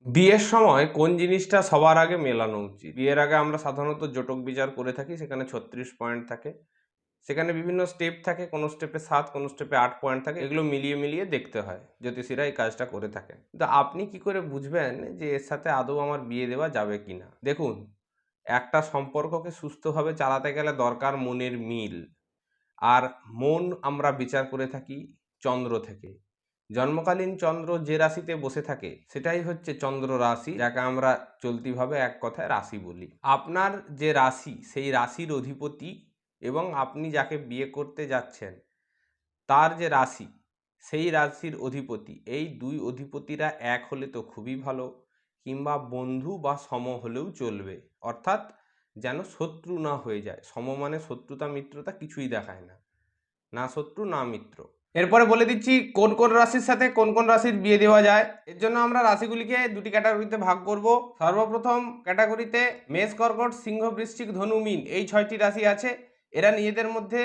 বিয়ের সময় কোন জিনিসটা সবার আগে মেলানো উচিত? বিয়ের আগে আমরা সাধারণত জটক বিচার করে থাকি, সেখানে ৩৬ পয়েন্ট থাকে। সেখানে বিভিন্ন স্টেপ থাকে, কোনো স্টেপে ৭, কোনো স্টেপে ৮ পয়েন্ট থাকে। এগুলো মিলিয়ে দেখতে হয়। জ্যোতিষীরা এই কাজটা করে থাকেন। কিন্তু আপনি কি করে বুঝবেন যে এর সাথে আদৌ আমার বিয়ে দেওয়া যাবে কিনা? দেখুন, একটা সম্পর্ককে সুস্থভাবে চালাতে গেলে দরকার মনের মিল। আর মন আমরা বিচার করে থাকি চন্দ্র থেকে। জন্মকালীন চন্দ্র যে রাশিতে বসে থাকে সেটাই হচ্ছে চন্দ্র রাশি, যাকে আমরা চলতিভাবে এক কথায় রাশি বলি। আপনার যে রাশি সেই রাশির অধিপতি এবং আপনি যাকে বিয়ে করতে যাচ্ছেন তার যে রাশি সেই রাশির অধিপতি, এই দুই অধিপতিরা এক হলে তো খুবই ভালো, কিংবা বন্ধু বা সম হলেও চলবে। অর্থাৎ যেন শত্রু না হয়ে যায়। সম মানে শত্রুতা মিত্রতা কিছুই দেখায় না, না শত্রু না মিত্র। এরপরে বলে দিচ্ছি কোন কোন রাশির সাথে কোন কোন রাশির বিয়ে দেওয়া যায়। এর জন্য আমরা রাশিগুলিকে দুটি ক্যাটাগরিতে ভাগ করব। সর্বপ্রথম ক্যাটাগরিতে মেষ, কর্কট, সিংহ, বৃশ্চিক, ধনু, মীন, এই 6টি রাশি আছে। এরা নিজেদের মধ্যে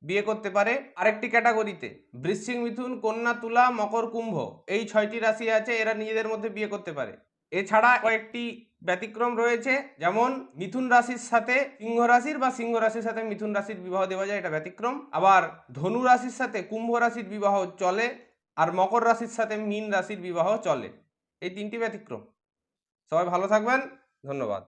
বিয়ে করতে পারে। আরেকটি ক্যাটাগরিতে বৃশ্চিক, মিথুন, কন্যা, তুলা, মকর, কুম্ভ, এই 6টি রাশি আছে। এরা নিজেদের মধ্যে বিয়ে করতে পারে। এছাড়া কয়েকটি ব্যতিক্রম রয়েছে, যেমন মিথুন রাশির সাথে সিংহ রাশির বা সিংহ রাশির সাথে মিথুন রাশির বিবাহ দেওয়া যায়, এটা ব্যতিক্রম। আবার ধনু রাশির সাথে কুম্ভ রাশির বিবাহ চলে, আর মকর রাশির সাথে মীন রাশির বিবাহ চলে। এই 3টি ব্যতিক্রম। সবাই ভালো থাকবেন, ধন্যবাদ।